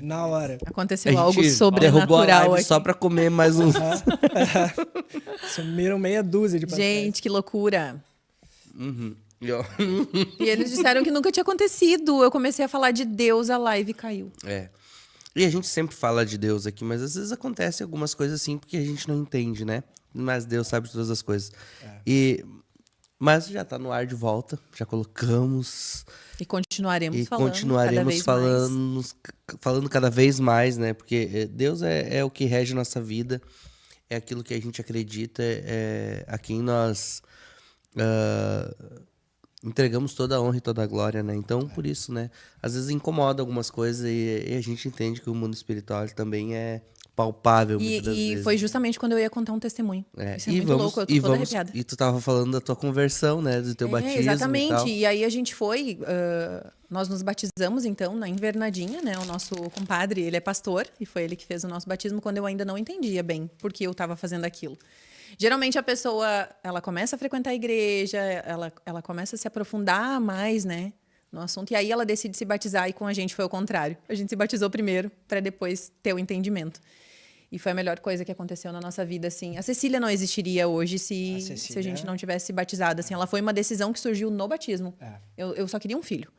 Na hora. Aconteceu algo sobrenatural derrubou a live aqui. só pra comer mais uns. Sumiram meia dúzia de pastéis. Gente, que loucura. E, ó, E eles disseram que nunca tinha acontecido. Eu comecei a falar de Deus, a live caiu. É. E a gente sempre fala de Deus aqui, mas às vezes acontece algumas coisas assim porque a gente não entende, né? Mas Deus sabe de todas as coisas. Mas já tá no ar de volta, já colocamos E continuaremos e falando. continuaremos cada vez mais. falando cada vez mais, né? Porque Deus é o que rege a nossa vida, é aquilo que a gente acredita, é a quem nós entregamos toda a honra e toda a glória, né? Então, por isso, né? Às vezes incomoda algumas coisas e a gente entende que o mundo espiritual também é palpável muitas das E vezes. foi justamente quando eu ia contar um testemunho. Isso é E muito vamos, louco, eu tô e toda vamos, arrepiada. e tu tava falando da tua conversão, né? Do teu batismo Exatamente. e E aí a gente foi, nós nos batizamos então na Invernadinha, né? O nosso compadre, ele é pastor e foi ele que fez o nosso batismo quando eu ainda não entendia bem por que eu estava fazendo aquilo. Geralmente a pessoa, ela começa a frequentar a igreja, ela começa a se aprofundar mais, né? No assunto, e aí ela decide se batizar e com a gente foi o contrário. A gente se batizou primeiro para depois ter o entendimento. E foi a melhor coisa que aconteceu na nossa vida, assim. A Cecília não existiria hoje se a gente não tivesse se batizado, assim. Ela foi uma decisão que surgiu no batismo. Eu só queria um filho.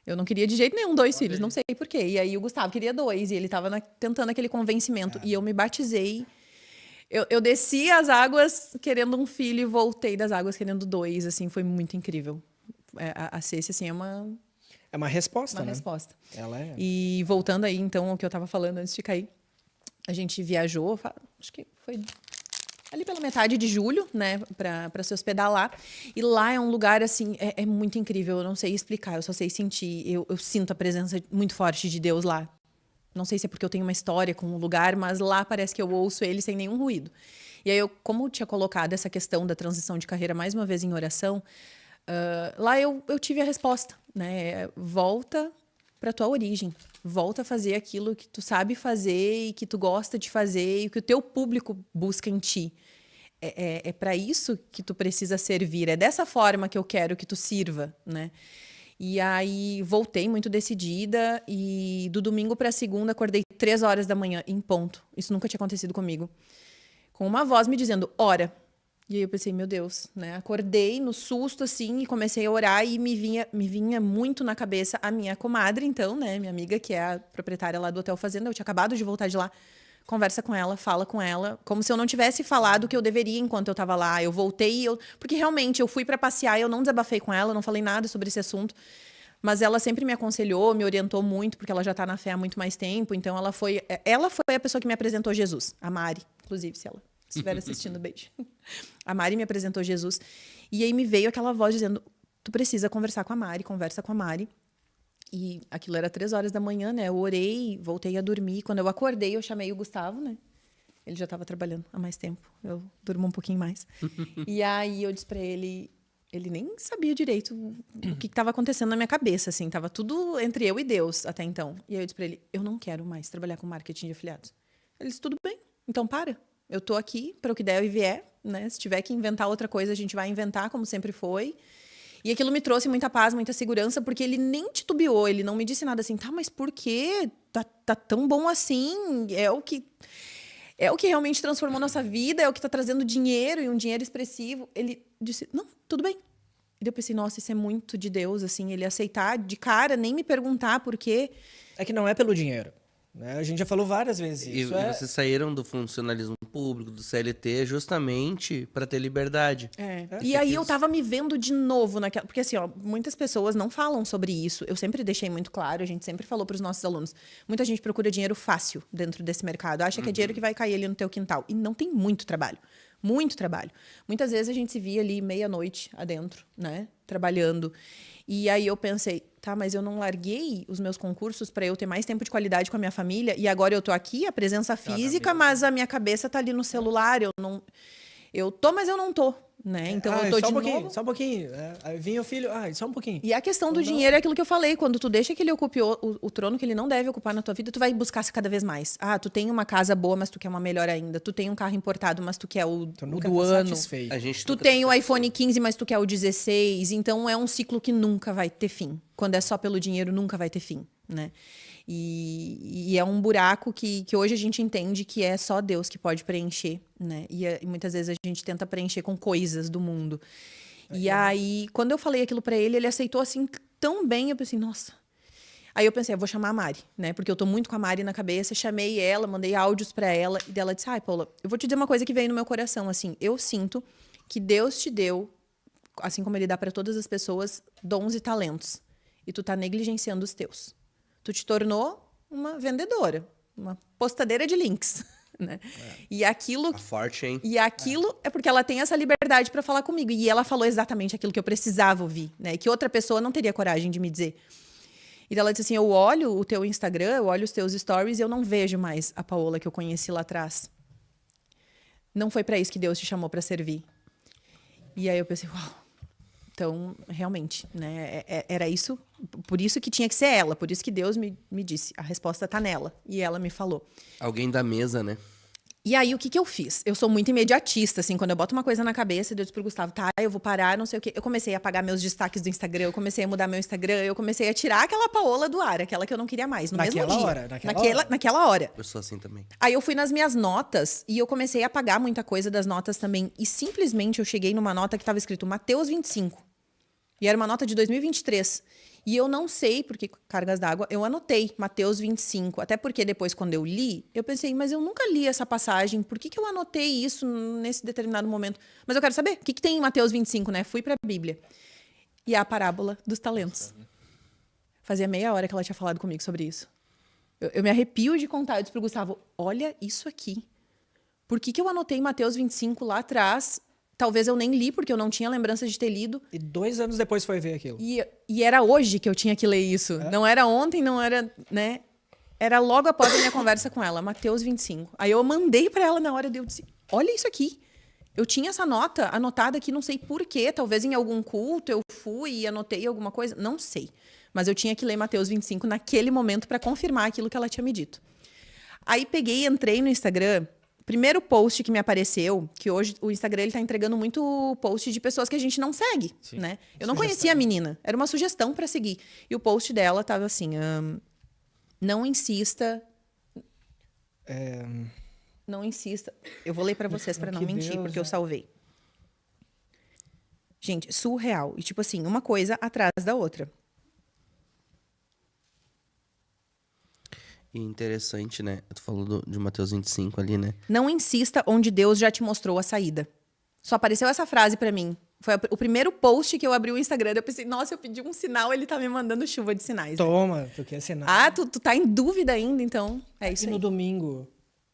Eu não queria de jeito nenhum 2 filhos, não sei por quê. E aí o Gustavo queria 2 e ele estava tentando aquele convencimento. E eu me batizei. Eu desci as águas querendo um filho e voltei das águas querendo 2, assim. Foi muito incrível. A Ceci, assim, é uma resposta, uma né? resposta. Ela é. E voltando aí, então, ao que eu estava falando antes de cair. A gente viajou, acho que foi ali pela metade de julho, né, para se hospedar lá. E lá é um lugar, assim, é muito incrível. Eu não sei explicar, eu só sei sentir. Eu sinto a presença muito forte de Deus lá. Não sei se é porque eu tenho uma história com o lugar, mas lá parece que eu ouço ele sem nenhum ruído. E aí, como eu tinha colocado essa questão da transição de carreira mais uma vez em oração, lá eu tive a resposta, né? Volta para tua origem. Volta a fazer aquilo que tu sabe fazer e que tu gosta de fazer e que o teu público busca em ti. É para isso que tu precisa servir. É dessa forma que eu quero que tu sirva, né? E aí voltei muito decidida e do domingo para segunda acordei 3 horas da manhã em ponto. Isso nunca tinha acontecido comigo. Com uma voz me dizendo, ora. E aí eu pensei, meu Deus, né? Acordei no susto, assim, e comecei a orar e me vinha muito na cabeça a minha comadre, então, né? Minha amiga, que é a proprietária lá do Hotel Fazenda. Eu tinha acabado de voltar de lá. Conversa com ela, fala com ela. Como se eu não tivesse falado o que eu deveria enquanto eu estava lá. Eu voltei, porque realmente eu fui para passear e eu não desabafei com ela, não falei nada sobre esse assunto. Mas ela sempre me aconselhou, me orientou muito, porque ela já está na fé há muito mais tempo. Então, ela foi a pessoa que me apresentou Jesus. A Mari, inclusive, se ela estiver assistindo, beijo. A Mari me apresentou Jesus. E aí me veio aquela voz dizendo, tu precisa conversar com a Mari, conversa com a Mari. E aquilo era 3 horas da manhã, né? Eu orei, voltei a dormir. Quando eu acordei, eu chamei o Gustavo, né? Ele já estava trabalhando há mais tempo. Eu durmo um pouquinho mais. E aí eu disse para ele... Ele nem sabia direito o que estava acontecendo na minha cabeça, assim. Tava tudo entre eu e Deus até então. E aí eu disse para ele, eu não quero mais trabalhar com marketing de afiliados. Ele disse, tudo bem, então para. Eu tô aqui para o que der e vier, né? Se tiver que inventar outra coisa, a gente vai inventar, como sempre foi. E aquilo me trouxe muita paz, muita segurança, porque ele nem titubeou, ele não me disse nada assim, tá, mas por quê? Tá tão bom assim? É o que realmente transformou nossa vida, é o que está trazendo dinheiro e um dinheiro expressivo. Ele disse, não, tudo bem. E eu pensei, nossa, isso é muito de Deus, assim, ele aceitar de cara, nem me perguntar por quê. É que não é pelo dinheiro. Né? A gente já falou várias vezes isso. E vocês saíram do funcionalismo público, do CLT, justamente para ter liberdade. E aí eu tava me vendo de novo naquela... Porque assim, ó, muitas pessoas não falam sobre isso. Eu sempre deixei muito claro, a gente sempre falou para os nossos alunos. Muita gente procura dinheiro fácil dentro desse mercado. Acha que é dinheiro que vai cair ali no teu quintal. E não tem muito trabalho. Muito trabalho. Muitas vezes a gente se via ali meia-noite adentro, né? Trabalhando. E aí eu pensei, tá, mas eu não larguei os meus concursos para eu ter mais tempo de qualidade com a minha família e agora eu tô aqui, a presença física, mas a minha cabeça tá ali no celular, eu tô, mas eu não tô, né? Então eu tô só de um pouquinho, novo. só um pouquinho. Aí vinha o filho, só um pouquinho. E a questão do Então, não. dinheiro é aquilo que eu falei. Quando tu deixa que ele ocupe o trono que ele não deve ocupar na tua vida, tu vai buscar cada vez mais. Tu tem uma casa boa, mas tu quer uma melhor ainda. Tu tem um carro importado, mas tu quer o Tu nunca do tá ano. satisfeito. A gente Tu nunca tem tá o iPhone 15, mas tu quer o 16. Então é um ciclo que nunca vai ter fim. Quando é só pelo dinheiro, nunca vai ter fim, né? E é um buraco que hoje a gente entende que é só Deus que pode preencher, né? E muitas vezes a gente tenta preencher com coisas do mundo. E aí, quando eu falei aquilo pra ele, ele aceitou assim tão bem. Eu pensei, nossa. Aí eu pensei, eu vou chamar a Mari, né? Porque eu tô muito com a Mari na cabeça. Chamei ela, mandei áudios pra ela. E dela disse, Paula, eu vou te dizer uma coisa que veio no meu coração. Assim, eu sinto que Deus te deu, assim como ele dá pra todas as pessoas, dons e talentos. E tu tá negligenciando os teus. Tu te tornou uma vendedora, uma postadeira de links, né? E aquilo Tá forte, hein? e aquilo é porque ela tem essa liberdade para falar comigo. E ela falou exatamente aquilo que eu precisava ouvir, né? Que outra pessoa não teria coragem de me dizer. E ela disse assim, eu olho o teu Instagram, eu olho os teus stories e eu não vejo mais a Paola que eu conheci lá atrás. Não foi para isso que Deus te chamou para servir. E aí eu pensei, uau. Então, realmente, né? Era isso, por isso que tinha que ser ela, por isso que Deus me disse, a resposta tá nela. E ela me falou. Alguém da mesa, né? E aí, o que eu fiz? Eu sou muito imediatista, assim, quando eu boto uma coisa na cabeça, eu disse pro Gustavo, tá, eu vou parar, não sei o quê. Eu comecei a apagar meus destaques do Instagram, eu comecei a mudar meu Instagram, eu comecei a tirar aquela Paola do ar, aquela que eu não queria mais, no mesmo dia. Naquela hora. Eu sou assim também. Aí eu fui nas minhas notas e eu comecei a apagar muita coisa das notas também. E simplesmente eu cheguei numa nota que estava escrito Mateus 25. E era uma nota de 2023. E eu não sei, porque cargas d'água, eu anotei Mateus 25. Até porque depois, quando eu li, eu pensei, mas eu nunca li essa passagem. Por que eu anotei isso nesse determinado momento? Mas eu quero saber, o que tem em Mateus 25, né? Fui para a Bíblia. E a parábola dos talentos. Fazia meia hora que ela tinha falado comigo sobre isso. Eu me arrepio de contar. Eu disse pro Gustavo, olha isso aqui. Por que eu anotei Mateus 25 lá atrás? Talvez eu nem li, porque eu não tinha lembrança de ter lido. E 2 anos depois foi ver aquilo. E era hoje que eu tinha que ler isso. Não era ontem, não era, né? Era logo após a minha conversa com ela, Mateus 25. Aí eu mandei para ela na hora, eu disse, olha isso aqui. Eu tinha essa nota anotada aqui, não sei por quê. Talvez em algum culto eu fui e anotei alguma coisa. Não sei. Mas eu tinha que ler Mateus 25 naquele momento para confirmar aquilo que ela tinha me dito. Aí peguei, entrei no Instagram. Primeiro post que me apareceu, que hoje o Instagram ele tá entregando muito post de pessoas que a gente não segue, né? Eu não conhecia a menina, era uma sugestão para seguir. E o post dela tava assim, não insista... Não insista... Eu vou ler para vocês para não mentir, porque eu salvei. Gente, surreal. E tipo assim, uma coisa atrás da outra. E interessante, né? Tu falou de Mateus 25 ali, né? Não insista onde Deus já te mostrou a saída. Só apareceu essa frase pra mim. Foi o primeiro post que eu abri o Instagram. Eu pensei, nossa, eu pedi um sinal, ele tá me mandando chuva de sinais. Toma, tu quer assinar. Tu tá em dúvida ainda, então é isso E aí. no domingo,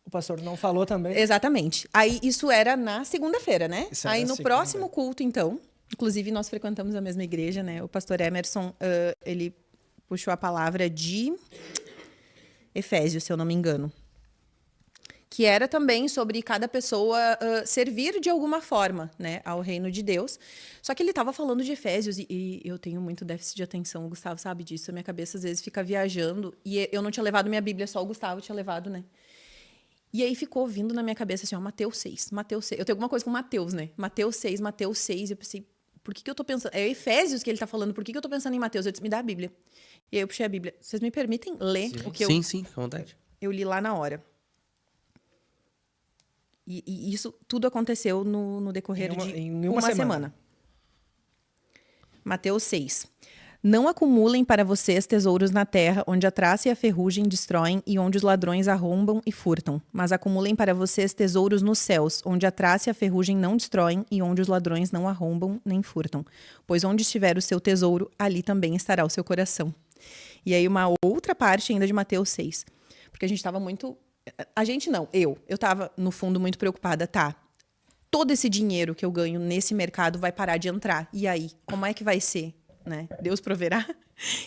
o pastor não falou também? Exatamente. Aí isso era na segunda-feira, né? Isso era Aí na no segunda. próximo culto, então, inclusive nós frequentamos a mesma igreja, né? O pastor Emerson, ele puxou a palavra de Efésios, se eu não me engano. Que era também sobre cada pessoa servir de alguma forma, né, ao reino de Deus. Só que ele estava falando de Efésios e eu tenho muito déficit de atenção, o Gustavo sabe disso. A minha cabeça às vezes fica viajando e eu não tinha levado minha Bíblia, só o Gustavo tinha levado, né? E aí ficou vindo na minha cabeça assim, ó, Mateus 6, Mateus 6. Eu tenho alguma coisa com Mateus, né? Mateus 6, Mateus 6. Eu pensei, por que eu tô pensando... É Efésios que ele tá falando, por que eu tô pensando em Mateus? Eu disse, me dá a Bíblia. E aí eu puxei a Bíblia. Vocês me permitem ler o que Sim, fica à vontade. eu li lá na hora. E isso tudo aconteceu no decorrer em de uma uma semana. Mateus 6. Não acumulem para vocês tesouros na terra, onde a traça e a ferrugem destroem e onde os ladrões arrombam e furtam. Mas acumulem para vocês tesouros nos céus, onde a traça e a ferrugem não destroem e onde os ladrões não arrombam nem furtam. Pois onde estiver o seu tesouro, ali também estará o seu coração. E aí uma outra parte ainda de Mateus 6. Porque a gente estava muito... A gente não, eu estava, no fundo, muito preocupada. Tá, todo esse dinheiro que eu ganho nesse mercado vai parar de entrar. E aí, como é que vai ser? Né? Deus proverá?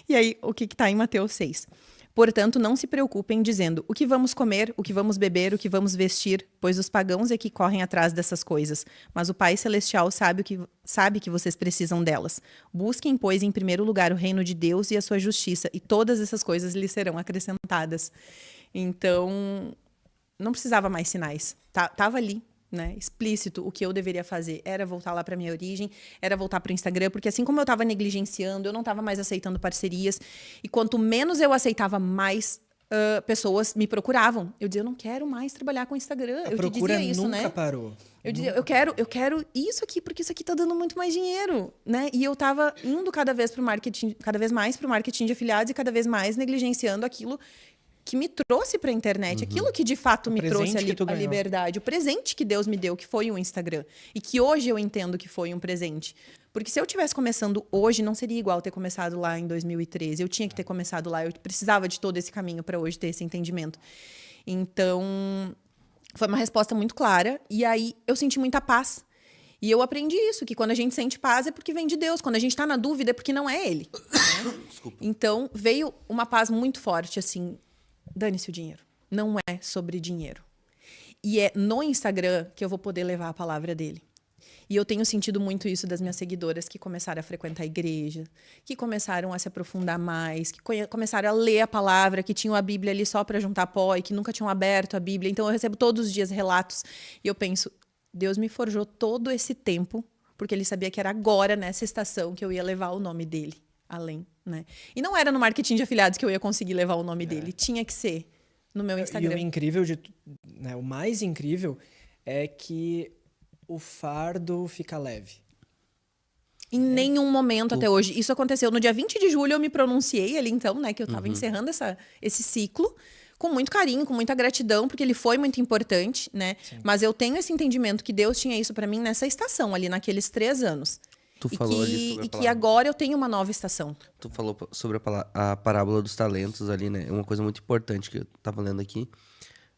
E aí, o que está em Mateus 6? Portanto, não se preocupem dizendo o que vamos comer, o que vamos beber, o que vamos vestir, pois os pagãos é que correm atrás dessas coisas. Mas o Pai Celestial sabe que vocês precisam delas. Busquem, pois, em primeiro lugar o reino de Deus e a sua justiça, e todas essas coisas lhes serão acrescentadas. Então, não precisava mais sinais. Tava ali, né, explícito o que eu deveria fazer. Era voltar lá para minha origem, era voltar para o Instagram, porque assim como eu estava negligenciando, eu não estava mais aceitando parcerias. E quanto menos eu aceitava, mais pessoas me procuravam. Eu dizia, eu não quero mais trabalhar com Instagram. Eu te dizia isso, nunca né? parou. Eu dizia, eu quero isso aqui, porque isso aqui tá dando muito mais dinheiro, né? E eu tava indo cada vez mais pro marketing de afiliados e cada vez mais negligenciando aquilo que me trouxe para a internet, aquilo que de fato me trouxe a liberdade, o presente que Deus me deu, que foi o Instagram. E que hoje eu entendo que foi um presente. Porque se eu tivesse começando hoje, não seria igual ter começado lá em 2013. Eu tinha que ter começado lá, eu precisava de todo esse caminho para hoje ter esse entendimento. Então, foi uma resposta muito clara. E aí, eu senti muita paz. E eu aprendi isso, que quando a gente sente paz é porque vem de Deus. Quando a gente está na dúvida é porque não é Ele. Né? Então, veio uma paz muito forte, assim... Dane-se o dinheiro. Não é sobre dinheiro. E é no Instagram que eu vou poder levar a palavra dele. E eu tenho sentido muito isso das minhas seguidoras que começaram a frequentar a igreja, que começaram a se aprofundar mais, que começaram a ler a palavra, que tinham a Bíblia ali só para juntar pó e que nunca tinham aberto a Bíblia. Então eu recebo todos os dias relatos e eu penso, Deus me forjou todo esse tempo porque ele sabia que era agora, nessa estação, que eu ia levar o nome dele além, né? E não era no marketing de afiliados que eu ia conseguir levar o nome dele. Tinha que ser no meu Instagram. E o incrível né, o mais incrível é que o fardo fica leve. Em nenhum momento até hoje. Isso aconteceu no dia 20 de julho, eu me pronunciei ali então, né, que eu estava encerrando esse ciclo com muito carinho, com muita gratidão, porque ele foi muito importante, né? Sim. Mas eu tenho esse entendimento que Deus tinha isso para mim nessa estação ali, naqueles 3 anos. Tu falou ali sobre a que agora eu tenho uma nova estação. Tu falou sobre a parábola dos talentos ali, né? Uma coisa muito importante que eu tava lendo aqui.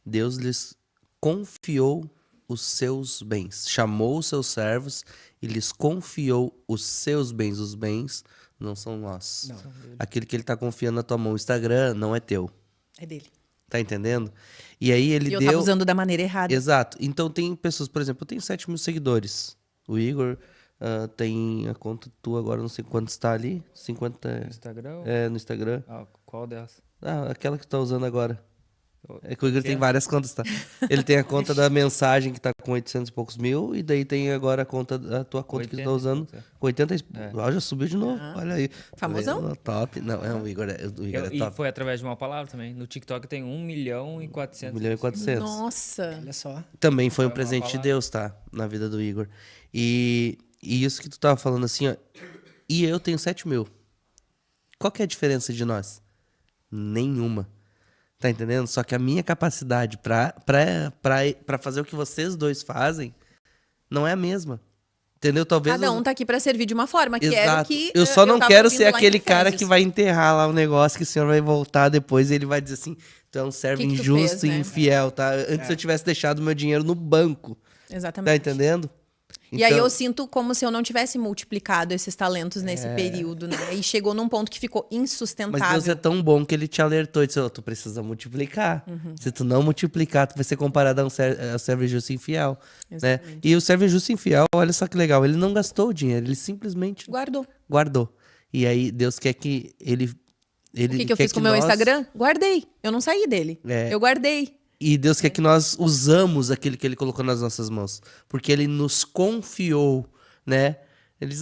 Deus lhes confiou os seus bens. Chamou os seus servos e lhes confiou os seus bens. Os bens não são nós. Não. Aquele que ele tá confiando na tua mão. O Instagram não é teu. É dele. Tá entendendo? E aí ele deu... eu tava usando da maneira errada. Exato. Então tem pessoas, por exemplo, eu tenho 7 mil seguidores. O Igor... tem a conta tua agora, não sei quanto está ali. 50... No Instagram? É, no Instagram. Ah, qual delas? Aquela que tu tá usando agora. É que o Igor tem várias contas, tá? Ele tem a conta da mensagem que tá com 800 e poucos mil, e daí tem agora a tua conta que tu tá usando com 80 e... já subiu de novo, olha aí. Famosão? Top. Não, o Igor é top. E foi através de uma palavra também. No TikTok tem 1.400.000. 1.400.000. Nossa! Olha só. Também foi um presente de Deus, tá? Na vida do Igor. E isso que tu tava falando assim, ó. E eu tenho 7 mil. Qual que é a diferença de nós? Nenhuma. Tá entendendo? Só que a minha capacidade pra fazer o que vocês dois fazem não é a mesma. Entendeu? Talvez cada um tá aqui pra servir de uma forma, que Exato. era o que eu só não quero ser lá aquele cara que vai enterrar lá o negócio, que o senhor vai voltar depois e ele vai dizer assim, tu é um servo injusto fez, e né? infiel, tá? Antes eu tivesse deixado meu dinheiro no banco. Exatamente. Tá entendendo? E aí eu sinto como se eu não tivesse multiplicado esses talentos nesse período, né? E chegou num ponto que ficou insustentável. Mas Deus é tão bom que ele te alertou e disse, tu precisa multiplicar. Se tu não multiplicar, tu vai ser comparado a um servo injusto e infiel. Né? E o servo injusto e infiel, olha só que legal, ele não gastou o dinheiro, ele simplesmente guardou. E aí Deus quer que ele o que eu fiz com o meu Instagram? Guardei. Eu não saí dele. Eu guardei. E Deus quer que nós usamos aquilo que ele colocou nas nossas mãos. Porque ele nos confiou, né? Ele,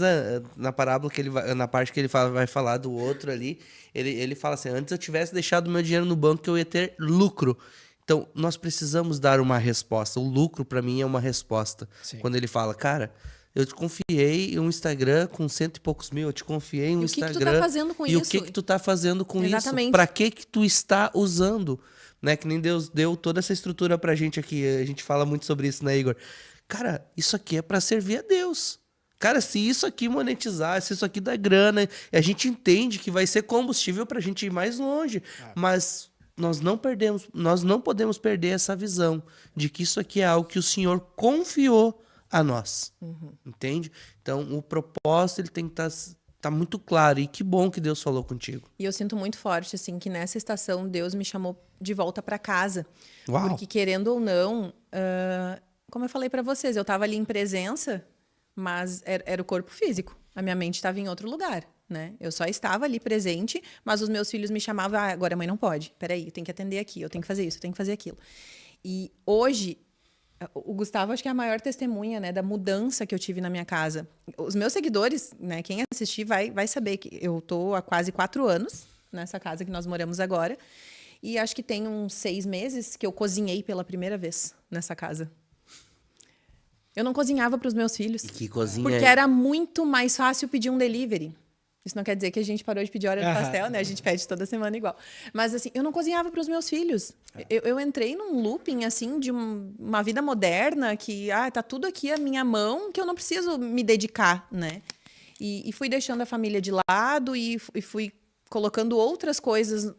na parábola, na parte que ele vai falar do outro ali, ele fala assim, antes eu tivesse deixado meu dinheiro no banco, eu ia ter lucro. Então, nós precisamos dar uma resposta. O lucro, para mim, é uma resposta. Sim. Quando ele fala, cara, eu te confiei em um Instagram com 100 e poucos mil, eu te confiei em um Instagram... E o que tu tá fazendo com isso? E o que tu tá fazendo com Exatamente. isso? Para que tu está usando? Né? Que nem Deus deu toda essa estrutura pra gente aqui. A gente fala muito sobre isso, né, Igor? Cara, isso aqui é pra servir a Deus. Cara, se isso aqui monetizar, se isso aqui dá grana, a gente entende que vai ser combustível pra gente ir mais longe. Mas nós não podemos perder essa visão de que isso aqui é algo que o Senhor confiou a nós. Entende? Então, o propósito ele tem que tá muito claro. E que bom que Deus falou contigo. E eu sinto muito forte, assim, que nessa estação Deus me chamou de volta para casa. Uau! Porque, querendo ou não, como eu falei para vocês, eu estava ali em presença, mas era o corpo físico. A minha mente estava em outro lugar, né? Eu só estava ali presente, mas os meus filhos me chamavam, agora a mãe não pode. Peraí, eu tenho que atender aqui, eu tenho que fazer isso, eu tenho que fazer aquilo. E hoje, o Gustavo acho que é a maior testemunha, né, da mudança que eu tive na minha casa. Os meus seguidores, né, quem assistir vai saber que eu tô há quase 4 anos nessa casa que nós moramos agora. E acho que tem uns 6 meses que eu cozinhei pela primeira vez nessa casa. Eu não cozinhava para os meus filhos. E que cozinha Porque é? era muito mais fácil pedir um delivery. Isso não quer dizer que a gente parou de pedir hora de pastel, né? A gente pede toda semana igual. Mas, assim, eu não cozinhava para os meus filhos. Eu entrei num looping, assim, de uma vida moderna que, tá tudo aqui à minha mão, que eu não preciso me dedicar, né? E fui deixando a família de lado e fui colocando outras coisas,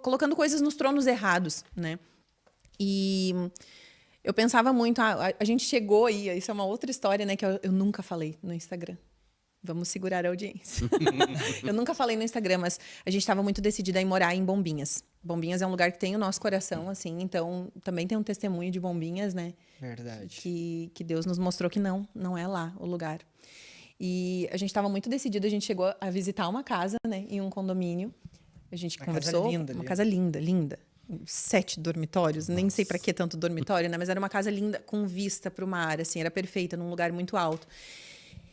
colocando coisas nos tronos errados, né? E eu pensava muito, a gente chegou aí, isso é uma outra história, né? Que eu nunca falei no Instagram. Vamos segurar a audiência. Eu nunca falei no Instagram, mas a gente estava muito decidida em morar em Bombinhas. Bombinhas é um lugar que tem o nosso coração, assim, então também tem um testemunho de Bombinhas, né? Verdade. Que Deus nos mostrou que não é lá o lugar. E a gente estava muito decidida, a gente chegou a visitar uma casa, né, em um condomínio. A gente conversou, uma casa linda, linda. 7 dormitórios, nem sei para que tanto dormitório, né, mas era uma casa linda com vista para o mar, assim, era perfeita, num lugar muito alto.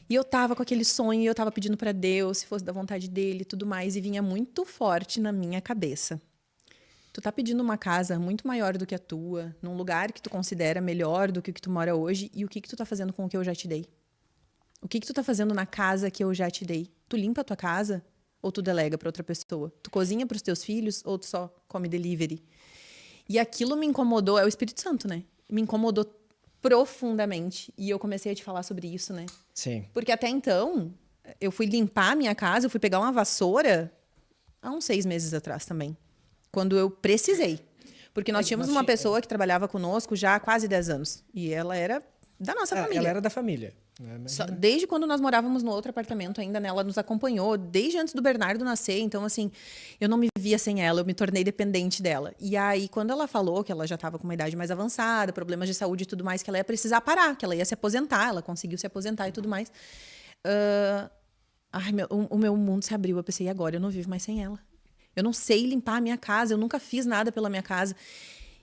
E eu tava com aquele sonho, e eu tava pedindo para Deus, se fosse da vontade dele e tudo mais, e vinha muito forte na minha cabeça. Tu tá pedindo uma casa muito maior do que a tua, num lugar que tu considera melhor do que o que tu mora hoje, e o que tu tá fazendo com o que eu já te dei? O que tu tá fazendo na casa que eu já te dei? Tu limpa a tua casa ou tu delega para outra pessoa? Tu cozinha para os teus filhos ou tu só come delivery? E aquilo me incomodou, é o Espírito Santo, né? Me incomodou profundamente. E eu comecei a te falar sobre isso, né? Sim. Porque até então, eu fui limpar a minha casa, eu fui pegar uma vassoura há uns 6 meses atrás também. Quando eu precisei. Porque nós tínhamos uma pessoa que trabalhava conosco já há quase 10 anos. E ela era da nossa família. Ela era da família. Desde quando nós morávamos no outro apartamento ainda, né? Ela nos acompanhou desde antes do Bernardo nascer. Então, assim, eu não me via sem ela, eu me tornei dependente dela. E aí, quando ela falou que ela já estava com uma idade mais avançada, problemas de saúde e tudo mais, que ela ia precisar parar, que ela ia se aposentar, ela conseguiu se aposentar e tudo mais. O meu mundo se abriu. Eu pensei, e agora? Eu não vivo mais sem ela. Eu não sei limpar a minha casa, eu nunca fiz nada pela minha casa.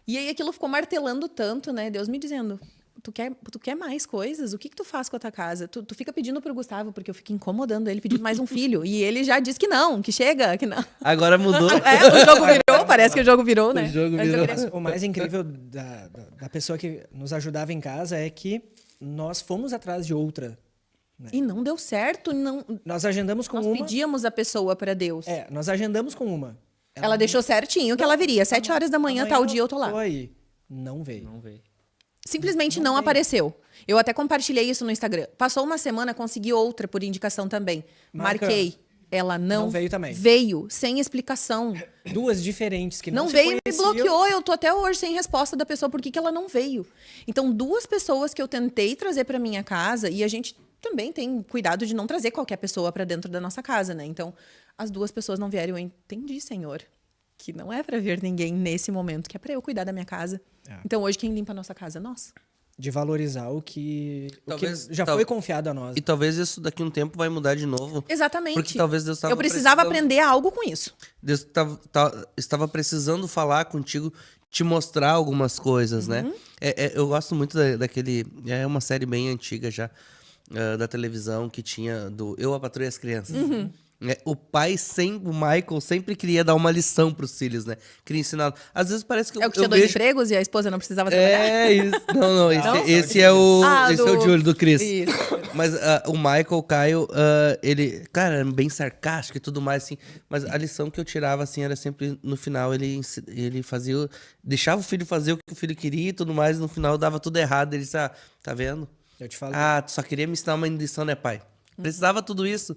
E aí aquilo ficou martelando tanto, né? Deus me dizendo... Tu quer mais coisas? O que tu faz com a tua casa? Tu fica pedindo pro Gustavo, porque eu fico incomodando ele, pedindo mais um filho. E ele já disse que não, que chega, que não. Agora mudou. O jogo virou, parece que o jogo virou, né? O jogo virou. O mais incrível da pessoa que nos ajudava em casa é que nós fomos atrás de outra. Né? E não deu certo. Não, nós agendamos com nós uma. pedíamos a pessoa para Deus. Nós agendamos com uma. Ela deixou certinho que ela viria. 7 horas da manhã, tal dia, eu tô lá. Foi. Não veio. Não veio. Simplesmente não apareceu. Eu até compartilhei isso no Instagram. Passou uma semana, consegui outra por indicação também. Marquei. Ela não veio também. Veio, sem explicação. 2 diferentes que não se veio, me conheciam. bloqueou. Eu tô até hoje sem resposta da pessoa por que ela não veio. Então, 2 pessoas que eu tentei trazer para minha casa, e a gente também tem cuidado de não trazer qualquer pessoa para dentro da nossa casa, né? Então, as 2 pessoas não vieram. Eu entendi, Senhor, que não é para vir ninguém nesse momento, que é para eu cuidar da minha casa. Então, hoje, quem limpa a nossa casa é nós. De valorizar o que já tal- foi confiado a nós. E talvez isso daqui a um tempo vai mudar de novo. Exatamente. Porque talvez Deus estava Eu precisava aprender algo com isso. Deus estava precisando falar contigo, te mostrar algumas coisas, né? Eu gosto muito daquele... É uma série bem antiga já, da televisão, que tinha do Eu, a Patroa e as Crianças. O pai, o Michael, sempre queria dar uma lição pros filhos, né? Queria ensinar. Às vezes parece que É o que tinha 2 empregos e a esposa não precisava trabalhar? É isso. Não, esse é o Júlio, do Chris. Isso. Mas o Michael, o Caio, ele, claro, era bem sarcástico e tudo mais, assim. Mas a lição que eu tirava, assim, era sempre no final, ele fazia, deixava o filho fazer o que o filho queria e tudo mais, e no final dava tudo errado. Ele disse, tá vendo? Eu te falo. Tu só queria me ensinar uma lição, né, pai? Precisava tudo isso.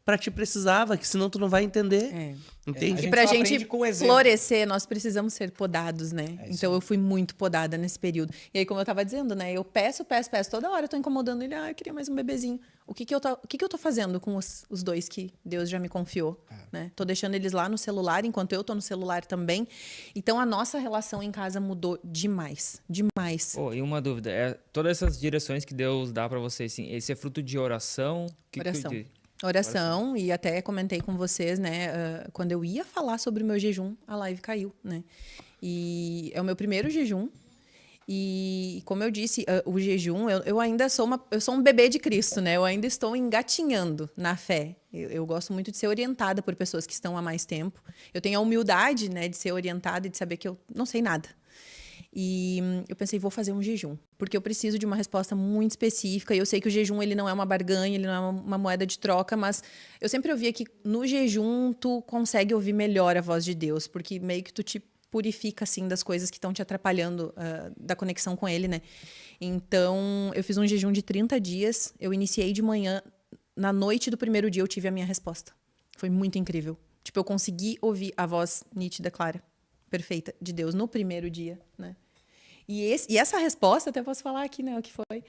pra te precisava, que senão tu não vai entender. É. Entende? A E gente pra só gente aprende com o exemplo. florescer, nós precisamos ser podados, né? É isso Então eu fui muito podada nesse período. E aí, como eu tava dizendo, né? Eu peço. Toda hora eu tô incomodando ele. Eu queria mais um bebezinho. O que que eu tô fazendo com os dois que Deus já me confiou, né? Tô deixando eles lá no celular, enquanto eu tô no celular também. Então a nossa relação em casa mudou demais. Demais. Pô, e uma dúvida, todas essas direções que Deus dá pra vocês, assim, esse é fruto de oração? Oração. Oração, e até comentei com vocês, né? Quando eu ia falar sobre o meu jejum, a live caiu, né? E é o meu primeiro jejum. E como eu disse, o jejum, eu ainda sou um bebê de Cristo, né? Eu ainda estou engatinhando na fé. Eu gosto muito de ser orientada por pessoas que estão há mais tempo. Eu tenho a humildade, né, de ser orientada e de saber que eu não sei nada. E eu pensei, vou fazer um jejum, porque eu preciso de uma resposta muito específica. E eu sei que o jejum ele não é uma barganha, ele não é uma moeda de troca, mas eu sempre ouvia que no jejum tu consegue ouvir melhor a voz de Deus, porque meio que tu te purifica assim das coisas que estão te atrapalhando da conexão com ele, né? Então, eu fiz um jejum de 30 dias, eu iniciei de manhã, na noite do primeiro dia eu tive a minha resposta. Foi muito incrível. Tipo, eu consegui ouvir a voz nítida, clara, perfeita de Deus no primeiro dia, né? E essa resposta, até posso falar aqui, né, o que foi.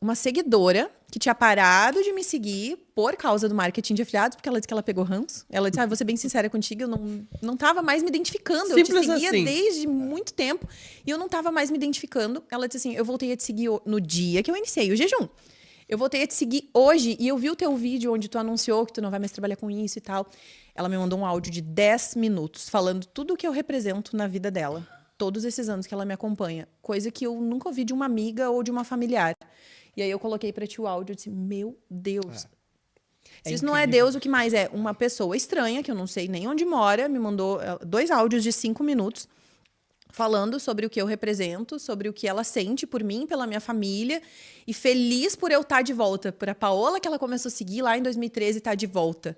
Uma seguidora que tinha parado de me seguir por causa do marketing de afiliados, porque ela disse que ela pegou ranço. Ela disse, vou ser bem sincera contigo, eu não tava mais me identificando. Simples eu te seguia assim. desde muito tempo e eu não tava mais me identificando. Ela disse assim, eu voltei a te seguir no dia que eu iniciei o jejum. Eu voltei a te seguir hoje e eu vi o teu vídeo onde tu anunciou que tu não vai mais trabalhar com isso e tal. Ela me mandou um áudio de 10 minutos falando tudo o que eu represento na vida dela. Todos esses anos que ela me acompanha. Coisa que eu nunca ouvi de uma amiga ou de uma familiar. E aí eu coloquei pra ti o áudio e disse, meu Deus. Se isso não é Deus, o que mais é? Uma pessoa estranha, que eu não sei nem onde mora, me mandou 2 áudios de 5 minutos falando sobre o que eu represento, sobre o que ela sente por mim, pela minha família, e feliz por eu estar de volta. Por a Paola, que ela começou a seguir lá em 2013, estar de volta.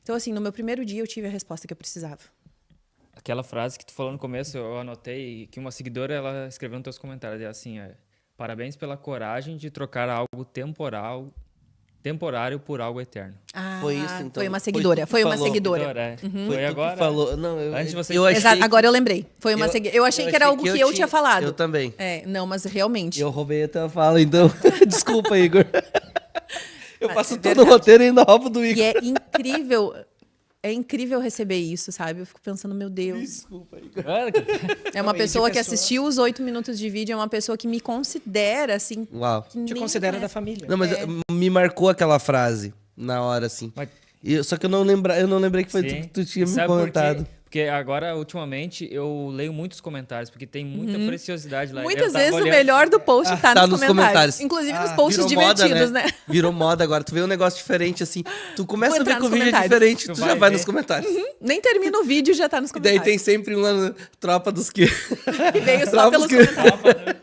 Então, assim, no meu primeiro dia eu tive a resposta que eu precisava. Aquela frase que tu falou no começo, eu anotei, que uma seguidora, ela escreveu nos teus comentários, é assim, parabéns pela coragem de trocar algo temporário por algo eterno. Foi isso, então. Foi uma seguidora. Foi uma seguidora. Foi agora. Falou. Não, Antes de você... Exato, agora eu lembrei. Foi uma seguidora. Eu achei que era algo que eu tinha falado. Eu também. Não, mas realmente. Eu roubei a tua fala, então. Desculpa, Igor. Eu faço é todo o roteiro e ainda roubo do Igor. E é incrível. É incrível receber isso, sabe? Eu fico pensando, meu Deus. Desculpa, Igor. É uma pessoa que assistiu os 8 minutos de vídeo, é uma pessoa que me considera, assim. Uau. Que Te nem considera é. da família. Não, mas me marcou aquela frase na hora, assim. Mas- Só que eu não lembrei que foi tu Sim. que tu tinha me Sabe por quê? comentado. Porque agora, ultimamente, eu leio muitos comentários, porque tem muita preciosidade lá. Muitas Eu tava vezes o olhando- melhor do post tá, Tá nos nos comentários. comentários. Inclusive nos posts Virou divertidos, moda, né? Virou moda agora. Tu vê um negócio diferente, assim. Tu começa Vou a ver entrar que o nos vídeo é comentários. diferente, Tu tu vai já vai ver. nos comentários. Nem termina o vídeo e já tá nos E daí comentários. tem sempre uma tropa dos que... Que veio só pelos que- comentários.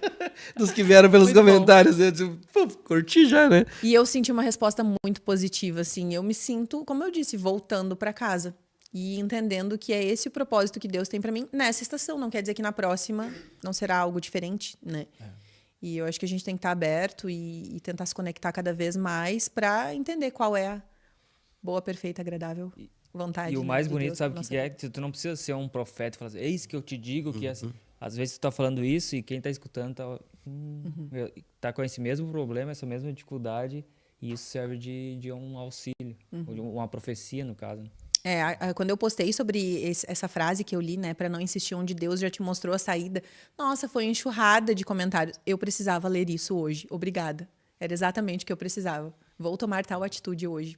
dos que vieram pelos Muito bom. comentários. Eu tipo, pô, curti já, né? E eu senti uma resposta muito positiva, assim. Eu me sinto, como eu disse, voltando para casa. E entendendo que é esse o propósito que Deus tem para mim nessa estação. Não quer dizer que na próxima não será algo diferente, né? E eu acho que a gente tem que estar aberto e tentar se conectar cada vez mais para entender qual é a boa, perfeita, agradável vontade. E o mais de bonito, Deus sabe o pra que nossa é? Que tu não precisa ser um profeta e falar assim, eis que eu te digo que assim. Às vezes tu tá falando isso e quem tá escutando tá com esse mesmo problema, essa mesma dificuldade, e isso serve de um auxílio, ou de uma profecia, no caso. Quando eu postei sobre essa frase que eu li, né, para não insistir onde Deus já te mostrou a saída, nossa, foi enxurrada de comentários. Eu precisava ler isso hoje. Obrigada. Era exatamente o que eu precisava. Vou tomar tal atitude hoje.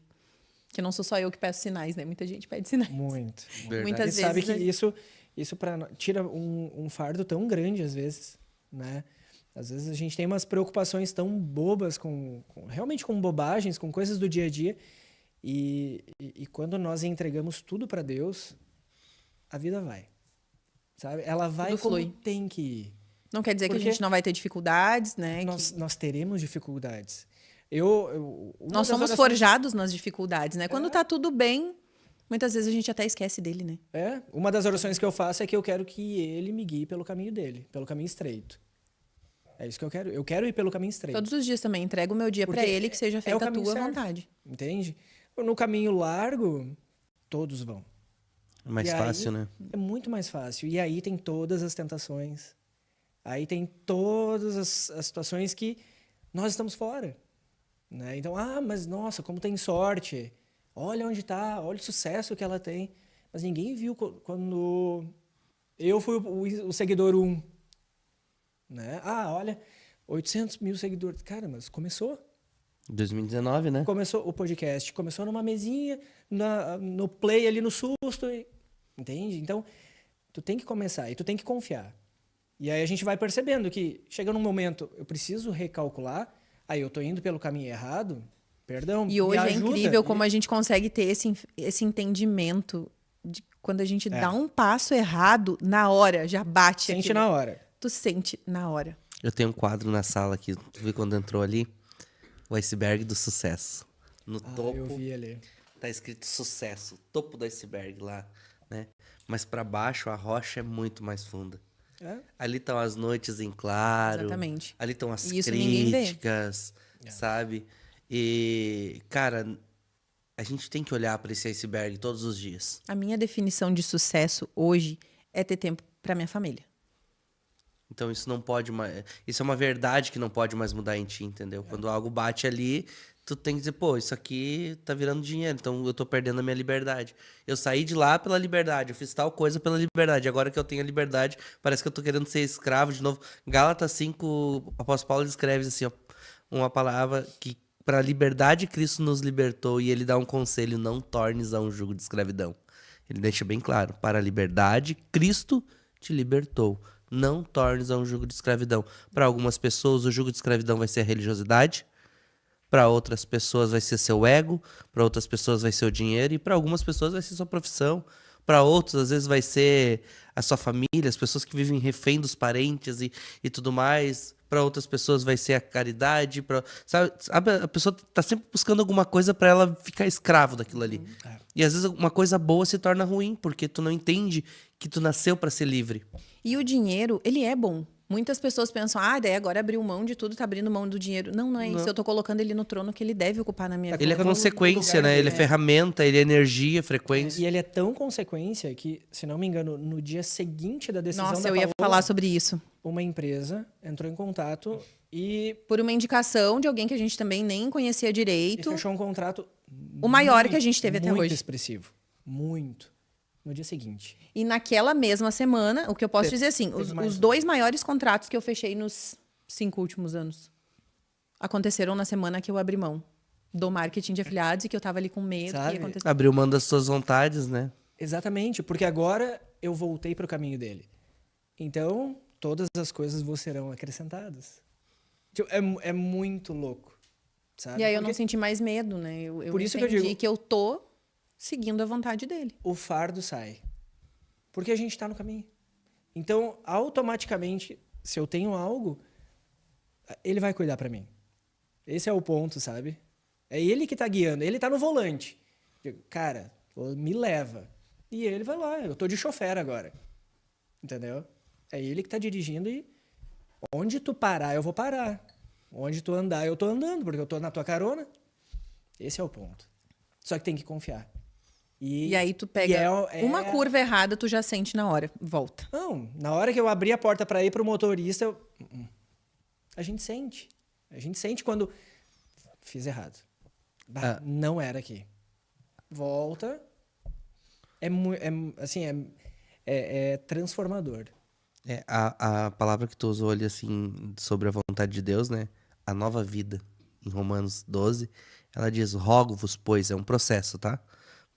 Que não sou só eu que peço sinais, né? Muita gente pede sinais. Muito. Verdade. Muitas E sabe vezes. que isso tira um fardo tão grande, às vezes, né? Às vezes a gente tem umas preocupações tão bobas, realmente com bobagens, com coisas do dia a dia. E quando nós entregamos tudo para Deus, a vida vai. Sabe? Ela vai Tudo como flui. tem que ir. Não quer dizer que Porque a gente não vai ter dificuldades, né? Nós teremos dificuldades. Nós somos forjados nas dificuldades, né? Quando tá tudo bem, muitas vezes a gente até esquece dele, né? Uma das orações que eu faço é que eu quero que ele me guie pelo caminho dele, pelo caminho estreito. É isso que eu quero. Eu quero ir pelo caminho estreito. Todos os dias também entrego o meu dia para Porque ele, que seja é o feita a caminho tua certo. vontade. Entende? No caminho largo, todos vão. É mais E aí, fácil, né? É muito mais fácil. E aí tem todas as tentações. Aí tem todas as situações que nós estamos fora. Né? Então, mas nossa, como tem sorte. Olha onde está, olha o sucesso que ela tem. Mas ninguém viu quando eu fui o seguidor 1. Né? Olha, 800 mil seguidores. Cara, mas começou. 2019, né? Começou o podcast. Começou numa mesinha, no play ali no susto. Entende? Então, tu tem que começar e tu tem que confiar. E aí a gente vai percebendo que chega num momento, eu preciso recalcular, aí eu tô indo pelo caminho errado, perdão, E hoje me é ajuda. incrível como a gente consegue ter esse entendimento de quando a gente dá um passo errado, na hora, já bate Sente aquilo. na hora. Tu sente na hora. Eu tenho um quadro na sala aqui, tu viu quando entrou ali? O iceberg do sucesso. No topo Eu vi ali. tá escrito sucesso, topo do iceberg lá, né? Mas pra baixo a rocha é muito mais funda. Ali estão as noites em claro. Exatamente. Ali estão as E isso ninguém vê. críticas, sabe? E, cara, a gente tem que olhar para esse iceberg todos os dias. A minha definição de sucesso hoje é ter tempo para minha família. Então isso não pode mais. Isso é uma verdade que não pode mais mudar em ti, entendeu? Quando algo bate ali, tu tem que dizer, pô, isso aqui tá virando dinheiro, então eu tô perdendo a minha liberdade. Eu saí de lá pela liberdade, eu fiz tal coisa pela liberdade. Agora que eu tenho a liberdade, parece que eu tô querendo ser escravo de novo. Gálatas 5, o apóstolo Paulo escreve assim, ó, uma palavra que para a liberdade Cristo nos libertou, e ele dá um conselho: não tornes a um jugo de escravidão. Ele deixa bem claro, para a liberdade Cristo te libertou. Não tornes a um jugo de escravidão. Para algumas pessoas, o jugo de escravidão vai ser a religiosidade. Para outras pessoas vai ser seu ego. Para outras pessoas vai ser o dinheiro. E para algumas pessoas vai ser sua profissão. Para outros, às vezes, vai ser a sua família, as pessoas que vivem refém dos parentes e tudo mais. Para outras pessoas vai ser a caridade. Sabe, a pessoa está sempre buscando alguma coisa para ela ficar escravo daquilo ali. E às vezes uma coisa boa se torna ruim, porque tu não entende que tu nasceu para ser livre. E o dinheiro, ele é bom. Muitas pessoas pensam, daí agora abriu mão de tudo, tá abrindo mão do dinheiro. Não é isso. Eu tô colocando ele no trono que ele deve ocupar na minha vida. Ele é consequência, né? dele, Ele é ferramenta, ele é energia, frequência. E ele é tão consequência que, se não me engano, no dia seguinte da decisão Nossa, da eu ia Paola, falar sobre isso. uma empresa entrou em contato e Por uma indicação de alguém que a gente também nem conhecia direito. fechou um contrato O maior que a gente teve até muito hoje. expressivo. Muito. No dia seguinte. E naquela mesma semana, o que eu posso dizer assim, os 2 maiores contratos que eu fechei nos 5 últimos anos aconteceram na semana que eu abri mão do marketing de afiliados e que eu tava ali com medo que Sabe? ia acontecer. Abriu mão das suas vontades, né? Exatamente, porque agora eu voltei para o caminho dele. Então, todas as coisas vos serão acrescentadas. Tipo, é muito louco, sabe? E aí eu não Porque senti mais medo, né? Eu Por isso que eu entendi digo- que eu tô seguindo a vontade dele. o fardo sai. Porque a gente está no caminho. Então, automaticamente, se eu tenho algo, ele vai cuidar para mim. Esse é o ponto, sabe? É ele que tá guiando, ele tá no volante. Cara, me leva. E ele vai lá, eu tô de chofer agora. Entendeu? É ele que tá dirigindo e onde tu parar, eu vou parar. Onde tu andar, eu tô andando, porque eu tô na tua carona. Esse é o ponto. Só que tem que confiar. E aí tu pega uma curva errada, tu já sente na hora. Volta. Não, na hora que eu abri a porta para ir pro motorista, a gente sente. A gente sente quando fiz errado. Não era aqui. Volta. É transformador. A palavra que tu usou ali, assim, sobre a vontade de Deus, né? A nova vida, em Romanos 12, ela diz: rogo-vos, pois, é um processo, tá?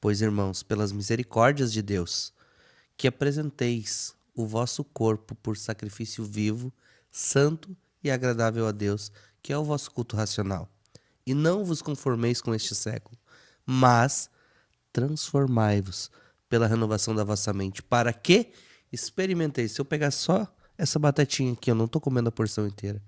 Pois, irmãos, pelas misericórdias de Deus, que apresenteis o vosso corpo por sacrifício vivo, santo e agradável a Deus, que é o vosso culto racional. E não vos conformeis com este século, mas transformai-vos pela renovação da vossa mente, para que experimenteis. Se eu pegar só essa batatinha aqui, eu não tô comendo a porção inteira.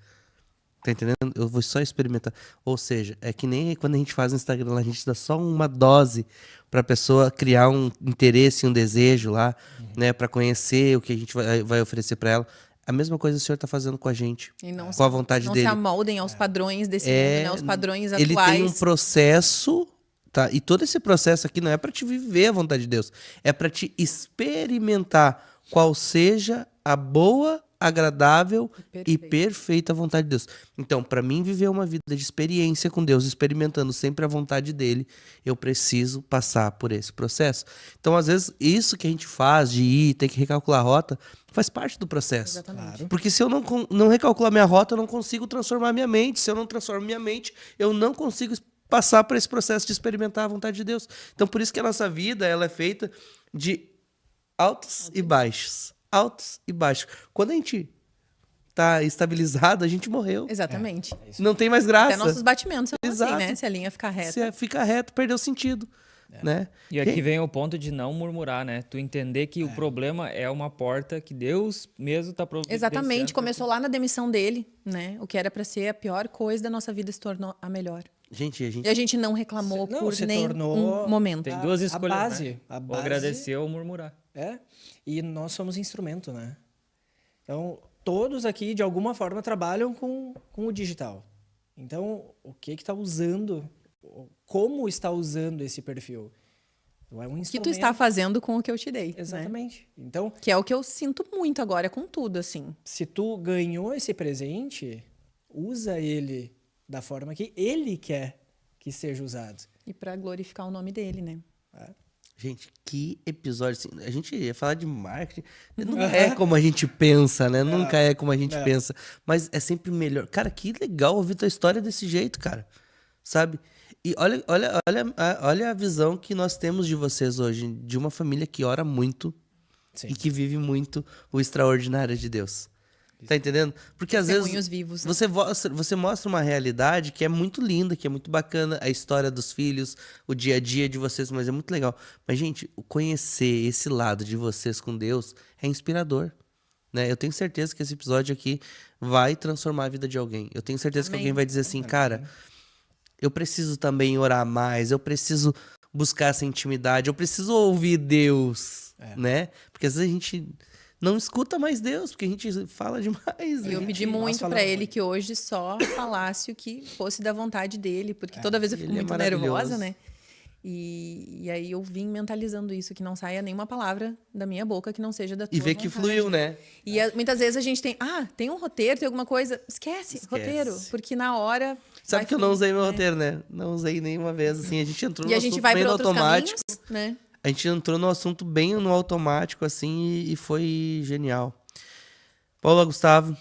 Tá entendendo? Eu vou só experimentar. Ou seja, é que nem quando a gente faz no Instagram, a gente dá só uma dose pra pessoa criar um interesse, um desejo lá, né? Pra conhecer o que a gente vai oferecer pra ela. A mesma coisa o Senhor tá fazendo com a gente. E não com a vontade não dele. se amoldem aos padrões desse mundo, né? Os padrões Ele atuais. tem um processo tá? E todo esse processo aqui não é para te viver a vontade de Deus, é para te experimentar qual seja a boa, agradável e perfeita vontade de Deus. Então, para mim viver uma vida de experiência com Deus, experimentando sempre a vontade dele, eu preciso passar por esse processo. Então, às vezes, isso que a gente faz de ir, ter que recalcular a rota, faz parte do processo. Exatamente. Claro. Porque se eu não recalcular minha rota, eu não consigo transformar minha mente. Se eu não transformo minha mente, eu não consigo passar por esse processo de experimentar a vontade de Deus. Então, por isso que a nossa vida ela é feita de altos e baixos. Altos e baixos. Quando a gente tá estabilizado, a gente morreu. Exatamente. Não tem mais graça. Até nossos batimentos são Exato. assim, né? Se a linha ficar reta. Se fica reto, perdeu o sentido. Né? E aqui vem o ponto de não murmurar, né? Tu entender que o problema é uma porta que Deus mesmo tá providenciando. Exatamente. Começou lá na demissão dele, né? O que era para ser a pior coisa da nossa vida se tornou a melhor. Gente, E a gente não reclamou por se nem tornou- um momento. Tem duas escolhas, base, né? a Ou base- agradecer ou murmurar. E nós somos instrumento, né? Então, todos aqui, de alguma forma, trabalham com o digital. Então, o que está usando, como está usando esse perfil? Então, é um O que instrumento. tu está fazendo com o que eu te dei. Né? Exatamente. Então, Que é o que eu sinto muito agora com tudo, assim. se tu ganhou esse presente, usa ele da forma que ele quer que seja usado. E para glorificar o nome dele, né? Gente, que episódio. Assim, a gente ia falar de marketing. Não é como a gente pensa, né? Nunca é como a gente pensa. Mas é sempre melhor. Cara, que legal ouvir tua história desse jeito, cara. Sabe? E olha a visão que nós temos de vocês hoje. De uma família que ora muito e que vive muito o extraordinário de Deus. Tá entendendo? Porque às vezes Testemunhos vivos, né? você mostra uma realidade que é muito linda, que é muito bacana, a história dos filhos, o dia a dia de vocês, mas é muito legal. Mas, gente, conhecer esse lado de vocês com Deus é inspirador. Né? Eu tenho certeza que esse episódio aqui vai transformar a vida de alguém. Eu tenho certeza que alguém vai dizer assim, cara, eu preciso também orar mais, eu preciso buscar essa intimidade, eu preciso ouvir Deus, né? Porque às vezes a gente não escuta mais Deus, porque a gente fala demais. E eu pedi muito para ele que hoje só falasse o que fosse da vontade dele, porque toda vez eu fico ele é muito maravilhoso. nervosa, né? E aí eu vim mentalizando isso, que não saia nenhuma palavra da minha boca que não seja da tua E ver que vontade. fluiu, né? E muitas vezes a gente tem um roteiro, tem alguma coisa, esquece. Roteiro, porque na hora Sabe vai que eu não fluir, usei meu né? roteiro, né? Não usei nenhuma vez, assim. A gente entrou E no a gente assunto vai bem para no outros automático. caminhos, né? A gente entrou no assunto bem no automático, assim, e foi genial. Paula, Gustavo,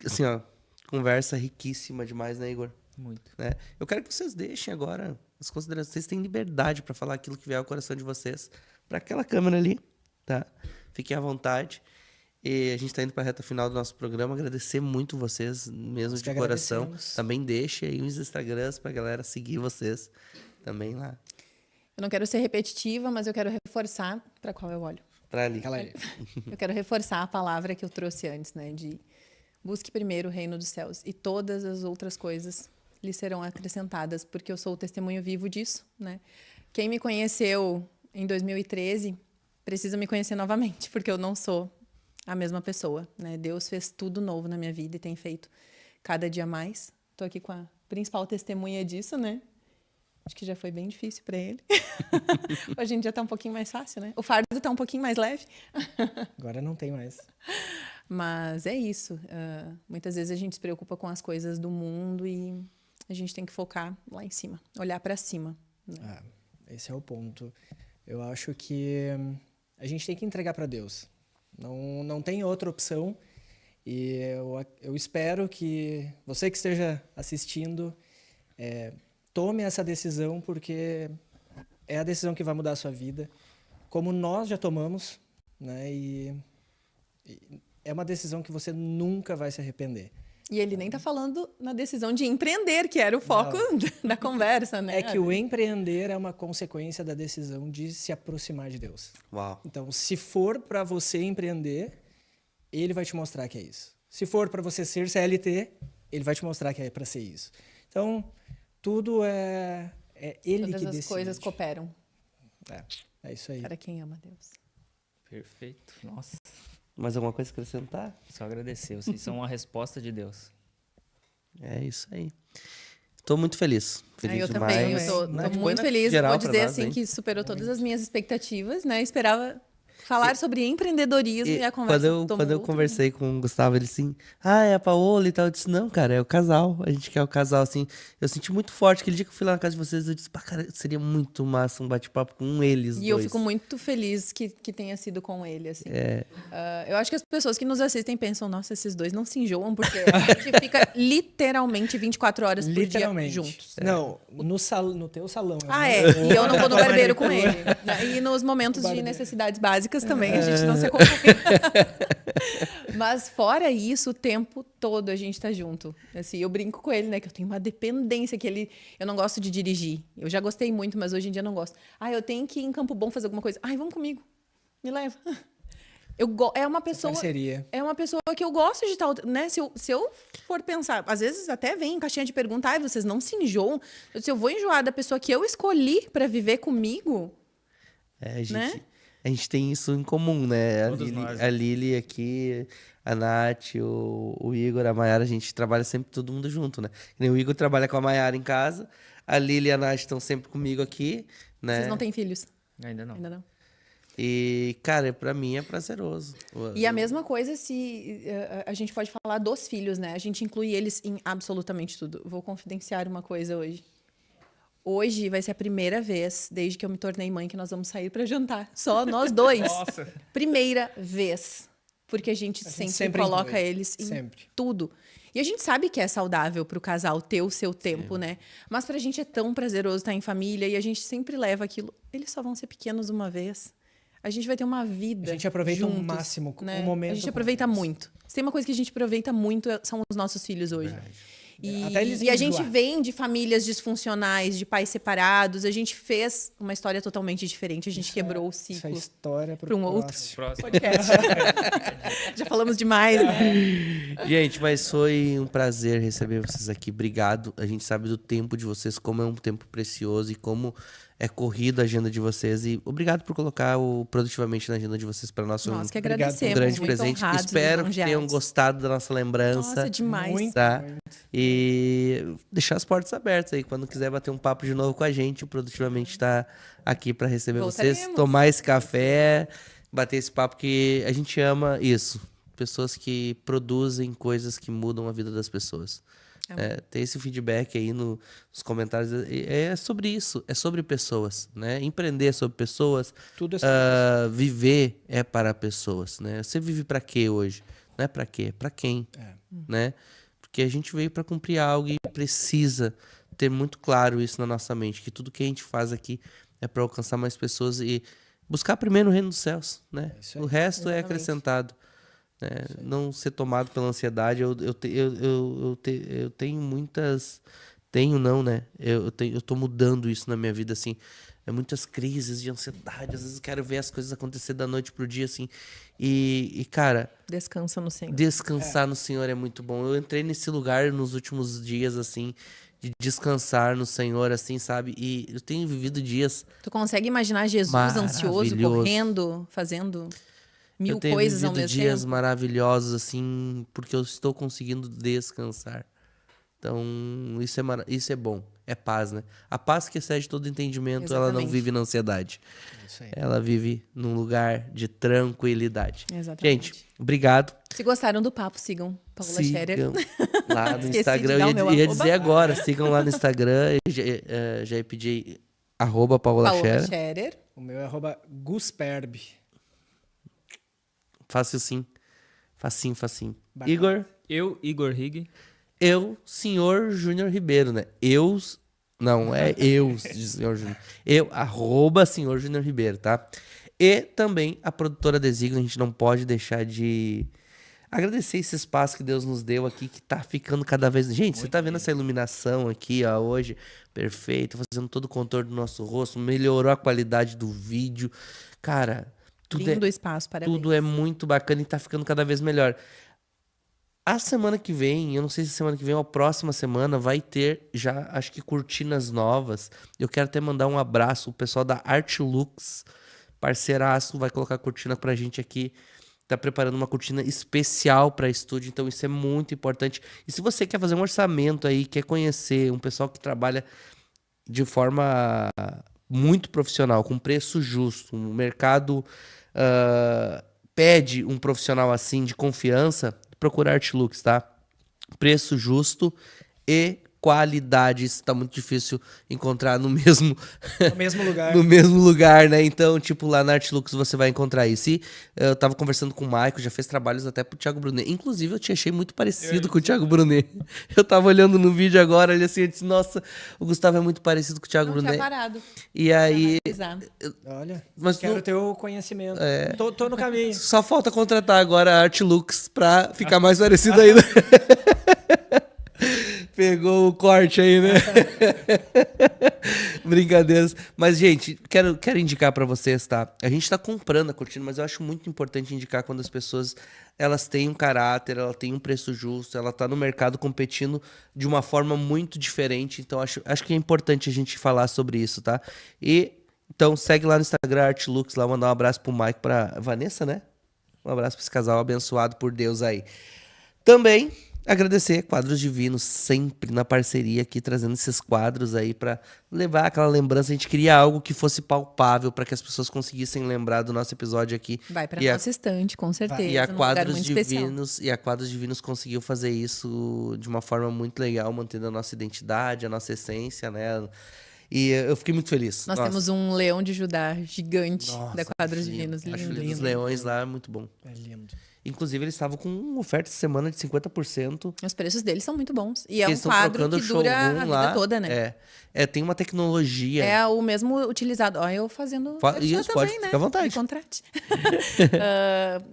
assim, ó, conversa riquíssima demais, né, Igor? Muito. Né? Eu quero que vocês deixem agora as considerações. Vocês têm liberdade para falar aquilo que vier ao coração de vocês, para aquela câmera ali, tá? Fiquem à vontade. E a gente está indo para a reta final do nosso programa. Agradecer muito vocês, mesmo Nós que de coração. agradecemos. Também deixe aí os Instagrams para a galera seguir vocês também lá. Eu não quero ser repetitiva, mas eu quero reforçar para qual eu olho. Para ali. Aquela ali. Eu quero reforçar a palavra que eu trouxe antes, né? De busque primeiro o reino dos céus e todas as outras coisas lhe serão acrescentadas, porque eu sou o testemunho vivo disso, né? Quem me conheceu em 2013 precisa me conhecer novamente, porque eu não sou a mesma pessoa, né? Deus fez tudo novo na minha vida e tem feito cada dia mais. Estou aqui com a principal testemunha disso, né? Acho que já foi bem difícil para ele. Hoje em dia está um pouquinho mais fácil, né? O fardo está um pouquinho mais leve. Agora não tem mais. Mas é isso. Muitas vezes a gente se preocupa com as coisas do mundo e a gente tem que focar lá em cima, olhar para cima. Né? Esse é o ponto. Eu acho que a gente tem que entregar para Deus. Não tem outra opção. E eu espero que você que esteja assistindo tome essa decisão, porque é a decisão que vai mudar a sua vida, como nós já tomamos, né? E é uma decisão que você nunca vai se arrepender. E ele nem está falando na decisão de empreender, que era o foco da conversa, né? É que o empreender é uma consequência da decisão de se aproximar de Deus. Uau. Então, se for para você empreender, ele vai te mostrar que é isso. Se for para você ser CLT, ele vai te mostrar que é para ser isso. Então, tudo é ele Todas que as decide. coisas cooperam É isso aí. para quem ama Deus. Perfeito. Nossa. Mais alguma coisa a acrescentar? Só agradecer. Vocês são uma resposta de Deus. É isso aí. Tô muito feliz. Feliz Eu demais. também, eu tô Nath, põe muito na feliz. geral Vou pra dizer nós, assim hein? que superou todas as minhas expectativas, né? Esperava falar sobre empreendedorismo e a conversa tomou Quando eu outro conversei com o Gustavo, ele assim, é a Paola e tal. Eu disse, não, cara, é o casal. A gente quer o casal, assim. Eu senti muito forte. Aquele dia que eu fui lá na casa de vocês, eu disse, pá, cara, seria muito massa um bate-papo com eles E dois. eu fico muito feliz que tenha sido com ele, assim. Eu acho que as pessoas que nos assistem pensam, nossa, esses dois não se enjoam, porque a gente fica literalmente 24 horas por dia Literalmente. juntos. Não, no teu salão. E eu não vou no barbeiro com ele. Né? E nos momentos de necessidades básicas também, a gente não se acompanha. Mas fora isso, o tempo todo a gente tá junto. Assim, eu brinco com ele, né, que eu tenho uma dependência, eu não gosto de dirigir. Eu já gostei muito, mas hoje em dia eu não gosto. Eu tenho que ir em Campo Bom fazer alguma coisa. Vamos comigo. Me leva. É uma pessoa. Parceria. É uma pessoa que eu gosto de estar, né? Se eu for pensar, às vezes até vem em caixinha de pergunta, vocês não se enjoam? Se eu vou enjoar da pessoa que eu escolhi para viver comigo, né? A gente tem isso em comum, né? Todos nós, né? A Lili aqui, a Nath, o Igor, a Mayara, a gente trabalha sempre todo mundo junto, né? Que nem o Igor trabalha com a Mayara em casa, a Lili e a Nath estão sempre comigo aqui, né? Vocês não têm filhos? Ainda não. Ainda não. E, cara, pra mim é prazeroso. E a mesma coisa se a gente pode falar dos filhos, né? A gente inclui eles em absolutamente tudo. Vou confidenciar uma coisa hoje. Hoje vai ser a primeira vez, desde que eu me tornei mãe, que nós vamos sair para jantar. Só nós dois. Nossa. Primeira vez. Porque a gente sempre coloca inclui. eles em Sempre. tudo. E a gente sabe que é saudável para o casal ter o seu tempo, né? Mas pra gente é tão prazeroso estar em família e a gente sempre leva aquilo. Eles só vão ser pequenos uma vez. A gente vai ter uma vida. A gente aproveita juntos, o máximo, né? o momento. A gente com aproveita eles. muito. Se tem uma coisa que a gente aproveita muito, são os nossos filhos hoje. Até eles E a gente enjoar. vem de famílias disfuncionais, de pais separados. A gente fez uma história totalmente diferente. A gente quebrou o Isso é ciclo história para um outro Próximo. podcast. Já falamos demais, né? Gente, mas foi um prazer receber vocês aqui. Obrigado. A gente sabe do tempo de vocês, como é um tempo precioso e como é corrido a agenda de vocês. E obrigado por colocar o Produtivamente na agenda de vocês. Para nós foi Nós que um agradecemos. grande muito presente. honrados, Espero que tenham lisonjeados. gostado da nossa lembrança. Nossa, demais. Muito. Tá? E deixar as portas abertas aí. Quando quiser bater um papo de novo com a gente, o Produtivamente está aqui para receber vocês, Voltaremos. tomar esse café, bater esse papo, que a gente ama isso. Pessoas que produzem coisas que mudam a vida das pessoas. Ter esse feedback aí nos comentários. É sobre isso, é sobre pessoas, né? Empreender é sobre pessoas. Tudo é sobre Viver é para pessoas, né? Você vive para quê hoje? Não é para quê? É para quem, né? Porque a gente veio para cumprir algo e precisa ter muito claro isso na nossa mente, que tudo que a gente faz aqui é para alcançar mais pessoas e buscar primeiro o reino dos céus, né? isso aí. O resto é Exatamente. acrescentado. Né? Não ser tomado pela ansiedade. Eu tenho muitas... Tenho não, né? Eu tô mudando isso na minha vida, assim. Muitas crises de ansiedade. Às vezes eu quero ver as coisas acontecer da noite pro dia, assim. E cara... Descansa no Senhor. Descansar no Senhor é muito bom. Eu entrei nesse lugar nos últimos dias, assim, de descansar no Senhor, assim, sabe? E eu tenho vivido dias... Tu consegue imaginar Jesus ansioso, Maravilhoso. correndo, fazendo mil eu tenho coisas ao vivido mesmo dias tempo? maravilhosos, assim, porque eu estou conseguindo descansar. Então, isso é bom. É paz, né? A paz que excede todo entendimento, ela não Exatamente. vive na ansiedade. Isso aí. Ela vive num lugar de tranquilidade. Exatamente. Gente, obrigado. Se gostaram do papo, sigam Paola Scherer. Sigam lá no Esqueci de Instagram. dar o Eu meu ia arroba. dizer agora, sigam lá no Instagram. Já ia pedir @Paola Paola Scherer. Scherer. O meu é @Gusperb. Fácil sim. Facinho. Bacana. Igor, Eu, Igor Hig. senhor Júnior Ribeiro, né? Não, é senhor Júnior. Senhor Júnior Ribeiro, tá? E também a produtora Designo, a gente não pode deixar de agradecer esse espaço que Deus nos deu aqui, que tá ficando cada vez... Gente, você tá vendo essa iluminação aqui, ó, hoje, perfeito, fazendo todo o contorno do nosso rosto, melhorou a qualidade do vídeo. Cara, Lindo espaço, parabéns. tudo é muito bacana e tá ficando cada vez melhor. A semana que vem, eu não sei se semana que vem ou a próxima semana, vai ter já, acho que, cortinas novas. Eu quero até mandar um abraço. O pessoal da Artlux, parceiraço, vai colocar cortina pra gente aqui. tá preparando uma cortina especial para estúdio, então isso é muito importante. E se você quer fazer um orçamento aí, quer conhecer um pessoal que trabalha de forma muito profissional, com preço justo, o mercado pede um profissional assim de confiança, procura Artlux, tá? Preço justo e qualidade. Isso tá muito difícil encontrar no mesmo No mesmo lugar. no mesmo lugar, né? Então, tipo, lá na Artlux você vai encontrar isso. E eu tava conversando com o Maico, já fez trabalhos até pro Thiago Brunet. Inclusive, eu te achei muito parecido com o Thiago Brunet. Eu tava olhando no vídeo agora, ele assim, eu disse, nossa, o Gustavo é muito parecido com o Thiago Não Brunet. tinha parado. E aí, Olha, Mas quero tu- ter o conhecimento. Tô no caminho. só falta contratar agora a Artlux pra ficar mais parecido ainda. Pegou o corte aí, né? Brincadeiras. Mas, gente, quero indicar pra vocês, tá? A gente tá comprando a cortina, mas eu acho muito importante indicar quando as pessoas elas têm um caráter, ela tem um preço justo, ela tá no mercado competindo de uma forma muito diferente. Então, acho que é importante a gente falar sobre isso, tá? Então, segue lá no Instagram, Artlux, lá, mandar um abraço pro Mike, pra Vanessa, né? Um abraço pra esse casal abençoado por Deus aí. Também agradecer Quadros Divinos, sempre na parceria aqui, trazendo esses quadros aí pra levar aquela lembrança. A gente queria algo que fosse palpável para que as pessoas conseguissem lembrar do nosso episódio aqui. Vai pra E a- nossa estante, com certeza. E a num lugar Quadros muito especial. Divinos, e a Quadros Divinos conseguiu fazer isso de uma forma muito legal, mantendo a nossa identidade, a nossa essência, né? E eu fiquei muito feliz. Nós Nossa, temos um leão de Judá gigante nossa, da Quadros acho Divinos. lindo. Acho Lindo, lindo. Os lindo. leões lá, muito bom. É lindo. Inclusive, eles estavam com uma oferta essa semana de 50%. Os preços deles são muito bons. E é Eles um estão quadro trocando que o dura a showroom vida lá. toda, né? Tem uma tecnologia. É o mesmo utilizado. Ó, eu fazendo. merchan Isso, pode, também, né? fica à vontade. Me contrate.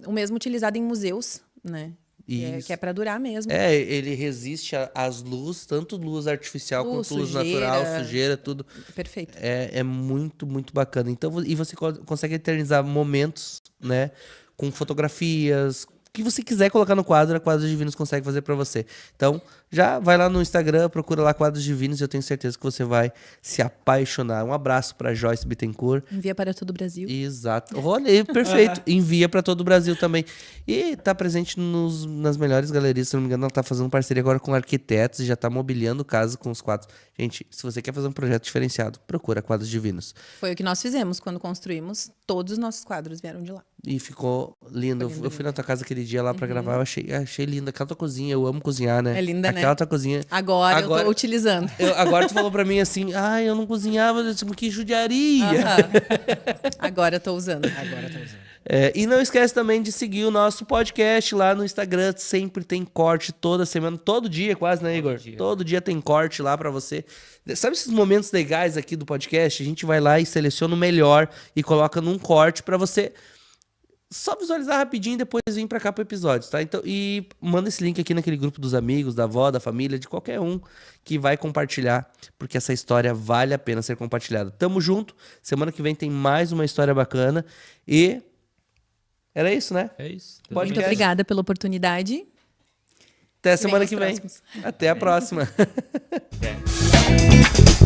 O mesmo utilizado em museus, né? Isso. Que é pra durar mesmo. Ele resiste às luzes, tanto luz artificial Luz, quanto luz sujeira. natural, sujeira, tudo. Perfeito. É muito, muito bacana. Então, e você consegue eternizar momentos, né? Com fotografias. O que você quiser colocar no quadro, a Quadros Divinos consegue fazer pra você. Então, já vai lá no Instagram, procura lá Quadros Divinos e eu tenho certeza que você vai se apaixonar. Um abraço pra Joyce Bittencourt. Envia para todo o Brasil. Exato. Olha aí, perfeito. Envia pra todo o Brasil também. E tá presente nas melhores galerias, se não me engano, ela tá fazendo parceria agora com arquitetos e já tá mobiliando casa com os quadros. Gente, se você quer fazer um projeto diferenciado, procura Quadros Divinos. Foi o que nós fizemos quando construímos. Todos os nossos quadros vieram de lá. E ficou lindo. Eu fui na tua casa aquele dia lá pra gravar, eu achei lindo. Aquela tua cozinha, eu amo cozinhar, né? É linda, né? Aquela tua cozinha. Agora eu tô utilizando. Agora tu falou pra mim assim, eu não cozinhava, eu disse, que judiaria. Aham. Agora eu tô usando. Agora tá usando. E não esquece também de seguir o nosso podcast lá no Instagram. Sempre tem corte toda semana, todo dia quase, né, Igor? dia. Todo dia tem corte lá pra você. Sabe esses momentos legais aqui do podcast? A gente vai lá e seleciona o melhor e coloca num corte pra você só visualizar rapidinho e depois vir pra cá pro episódio, tá? Então, e manda esse link aqui naquele grupo dos amigos, da avó, da família, de qualquer um que vai compartilhar, porque essa história vale a pena ser compartilhada. Tamo junto. Semana que vem tem mais uma história bacana e era isso, né? É isso. Pode Muito Podcast. obrigada pela oportunidade. Até semana vem que os vem. próximos. Até a próxima. É.